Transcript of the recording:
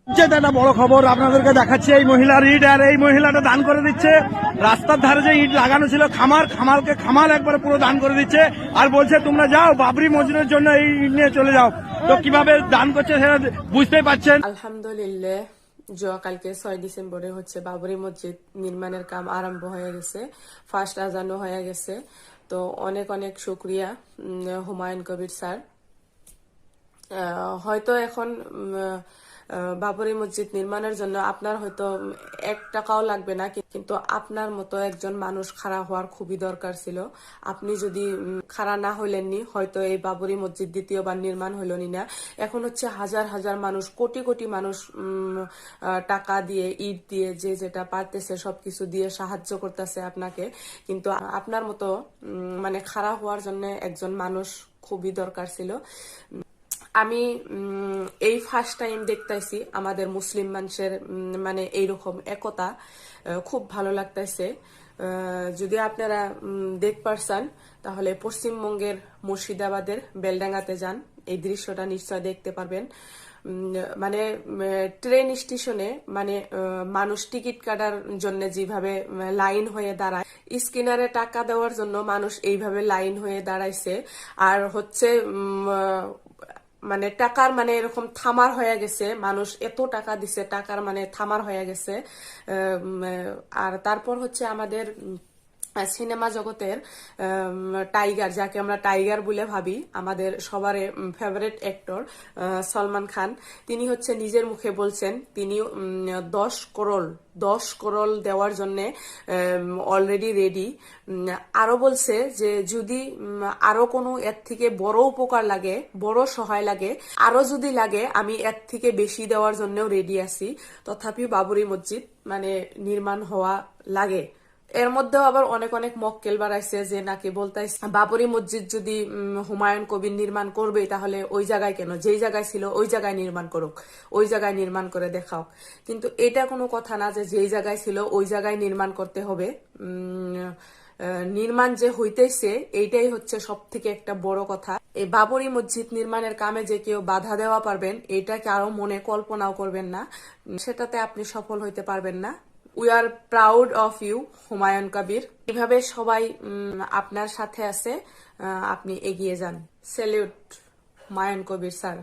যেটা একটা বড় খবর আপনাদেরকে দেখাচ্ছি, এই মহিলার ইট, আর এই মহিলাটা দান করে দিচ্ছে রাস্তার ধারে যে ইট লাগানো ছিল খামাল একবারে পুরো দান করে দিচ্ছে, আর বলছে তোমরা যাও বাবরি মসজিদের জন্য এই ইট নিয়ে চলে যাও। তো কিভাবে দান করছে সেটা বুঝতেই পারছেন। আলহামদুলিল্লাহ, কালকে 6 ডিসেম্বরে হচ্ছে বাবরি মসজিদ নির্মাণের কাম আরম্ভ হয়ে গেছে, ফার্স্ট আজানও হয়ে গেছে। তো অনেক অনেক শুক্রিয়া হুমায়ুন কবির স্যার। হয়তো এখন বাবরি মসজিদ নির্মাণের জন্য আপনার হয়তো 1 টাকাও লাগবে না, কিন্তু আপনার মতো একজন মানুষ খাড়া হওয়ার খুবই দরকার ছিল। আপনি যদি খাড়া না হইলেননি, হয়তো এই বাবরি মসজিদ দ্বিতীয়বার নির্মাণ হইলনি না। এখন হচ্ছে হাজার হাজার মানুষ, কোটি কোটি মানুষ টাকা দিয়ে, ইট দিয়ে, যে যেটা পারতেছে সবকিছু দিয়ে সাহায্য করতেছে আপনাকে, কিন্তু আপনার মতো মানে খাড়া হওয়ার জন্য একজন মানুষ খুবই দরকার ছিল। আমি এই ফার্স্ট টাইম দেখতেছি আমাদের মুসলিম মানুষের মানে এইরকম একতা, খুব ভালো লাগতেছে। যদি আপনারা দেখ পারছেন তাহলে পশ্চিমবঙ্গের মুর্শিদাবাদের বেলডাঙ্গাতে যান, এই দৃশ্যটা নিশ্চয় দেখতে পারবেন। মানে ট্রেন স্টেশনে মানে মানুষ টিকিট কাটার জন্য যেভাবে লাইন হয়ে দাঁড়ায়, স্ক্যানারে টাকা দেওয়ার জন্য মানুষ এইভাবে লাইন হয়ে দাঁড়াইছে। আর হচ্ছে মানে টাকার মানে এরকম থামার হয়ে গেছে, মানুষ এত টাকা দিছে, টাকার মানে থামার হয়ে গেছে। আর তারপর হচ্ছে আমাদের সিনেমা জগতের টাইগার, যাকে আমরা টাইগার বলে ভাবি, আমাদের সবার ফেভারিট অ্যাক্টর সলমান খান, তিনি হচ্ছে নিজের মুখে বলছেন তিনি 10 করোড় দেওয়ার জন্য অলরেডি রেডি। আরো বলছে যে যদি আরো কোনো এর থেকে বড় উপকার লাগে, বড় সহায় লাগে, আরো যদি লাগে আমি এর থেকে বেশি দেওয়ার জন্যও রেডি আছি। তথাপি বাবরি মসজিদ মানে নির্মাণ হওয়া লাগে। এর মধ্যেও আবার অনেক অনেক মক্কেল বাড়াইছে যে নাকি বলতাইছে বাবরি মসজিদ যদি হুমায়ুন কবির নির্মাণ করবে তাহলে ওই জায়গায় কেন, যেই জায়গায় ছিল ওই জায়গায় নির্মাণ করুক, ওই জায়গায় নির্মাণ করে দেখাও। কিন্তু এটা কোনো কথা না যে যেই জায়গায় ছিল ওই জায়গায় নির্মাণ করতে হবে। নির্মাণ যে হইতেছে এইটাই হচ্ছে সব থেকে একটা বড় কথা। এই বাবরি মসজিদ নির্মাণের কামে যে কেউ বাধা দেওয়া পারবেন, এটা কারো মনে কল্পনাও করবেন না, সেটাতে আপনি সফল হইতে পারবেন না। We are proud of you Humayun Kabir. এভাবে সবাই আপনার সাথে আছে, আপনি এগিয়ে যান। Salute Humayun Kabir sir.